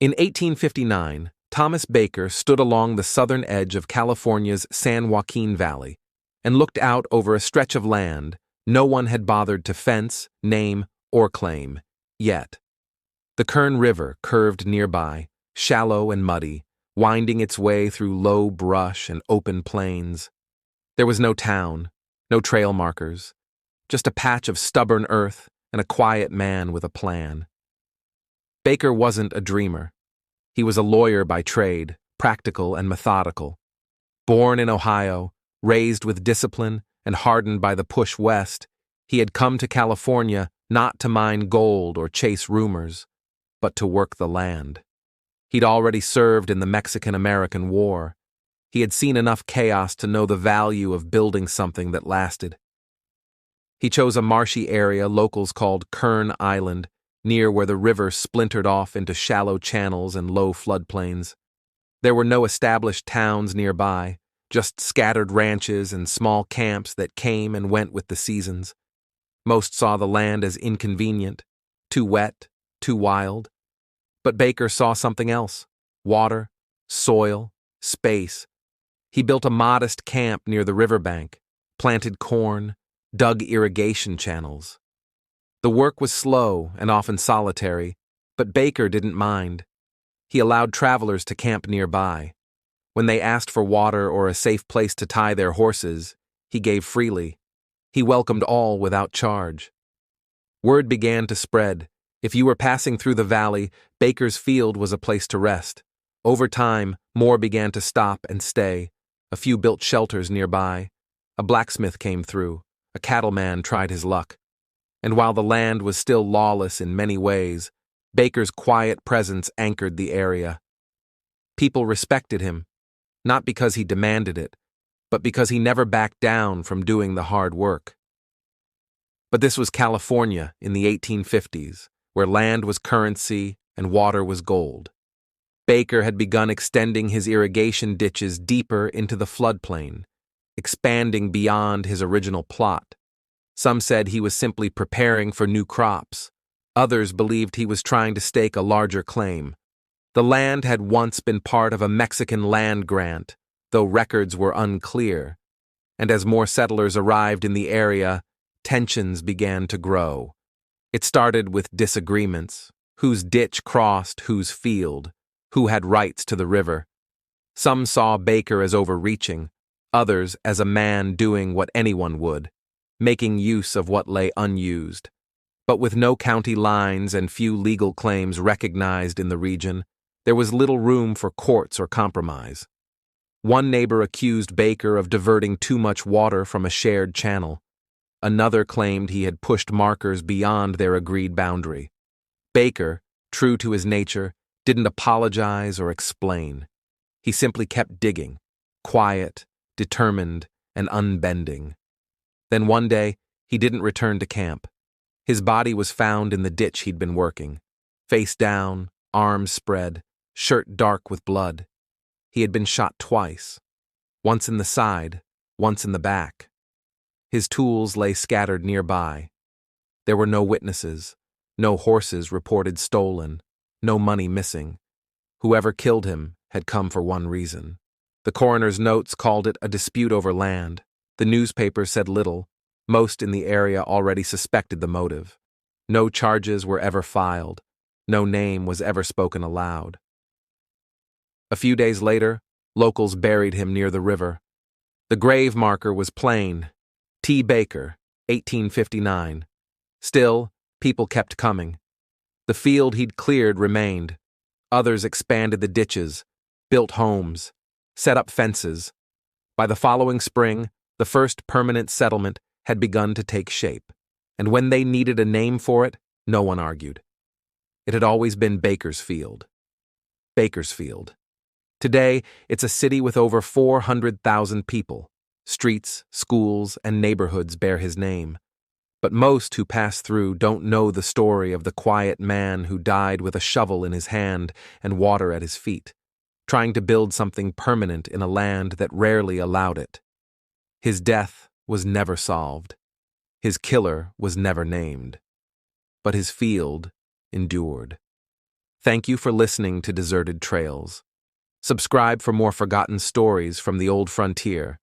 In 1859, Thomas Baker stood along the southern edge of California's San Joaquin Valley and looked out over a stretch of land no one had bothered to fence, name, or claim, yet. The Kern River curved nearby, shallow and muddy, winding its way through low brush and open plains. There was no town, no trail markers, just a patch of stubborn earth and a quiet man with a plan. Baker wasn't a dreamer. He was a lawyer by trade, practical and methodical. Born in Ohio, raised with discipline, and hardened by the push west, he had come to California not to mine gold or chase rumors, but to work the land. He'd already served in the Mexican-American War. He had seen enough chaos to know the value of building something that lasted. He chose a marshy area locals called Kern Island, near where the river splintered off into shallow channels and low floodplains. There were no established towns nearby, just scattered ranches and small camps that came and went with the seasons. Most saw the land as inconvenient, too wet, too wild. But Baker saw something else: water, soil, space. He built a modest camp near the riverbank, planted corn, dug irrigation channels. The work was slow and often solitary, but Baker didn't mind. He allowed travelers to camp nearby. When they asked for water or a safe place to tie their horses, he gave freely. He welcomed all without charge. Word began to spread. If you were passing through the valley, Baker's Field was a place to rest. Over time, more began to stop and stay. A few built shelters nearby. A blacksmith came through. A cattleman tried his luck. And while the land was still lawless in many ways, Baker's quiet presence anchored the area. People respected him, not because he demanded it, but because he never backed down from doing the hard work. But this was California in the 1850s, where land was currency and water was gold. Baker had begun extending his irrigation ditches deeper into the floodplain, expanding beyond his original plot. Some said he was simply preparing for new crops. Others believed he was trying to stake a larger claim. The land had once been part of a Mexican land grant, though records were unclear. And as more settlers arrived in the area, tensions began to grow. It started with disagreements: whose ditch crossed whose field, who had rights to the river. Some saw Baker as overreaching, others as a man doing what anyone would, making use of what lay unused. But with no county lines and few legal claims recognized in the region, there was little room for courts or compromise. One neighbor accused Baker of diverting too much water from a shared channel. Another claimed he had pushed markers beyond their agreed boundary. Baker, true to his nature, didn't apologize or explain. He simply kept digging, quiet, determined, and unbending. Then one day, he didn't return to camp. His body was found in the ditch he'd been working, face down, arms spread, shirt dark with blood. He had been shot twice, once in the side, once in the back. His tools lay scattered nearby. There were no witnesses, no horses reported stolen, no money missing. Whoever killed him had come for one reason. The coroner's notes called it a dispute over land. The newspaper said little. Most in the area already suspected the motive. No charges were ever filed. No name was ever spoken aloud. A few days later, locals buried him near the river. The grave marker was plain: T. Baker, 1859. Still, people kept coming. The field he'd cleared remained. Others expanded the ditches, built homes, set up fences. By the following spring, the first permanent settlement had begun to take shape, and when they needed a name for it, no one argued. It had always been Bakersfield. Bakersfield. Today, it's a city with over 400,000 people. Streets, schools, and neighborhoods bear his name. But most who pass through don't know the story of the quiet man who died with a shovel in his hand and water at his feet, trying to build something permanent in a land that rarely allowed it. His death was never solved. His killer was never named. But his field endured. Thank you for listening to Deserted Trails. Subscribe for more forgotten stories from the old frontier.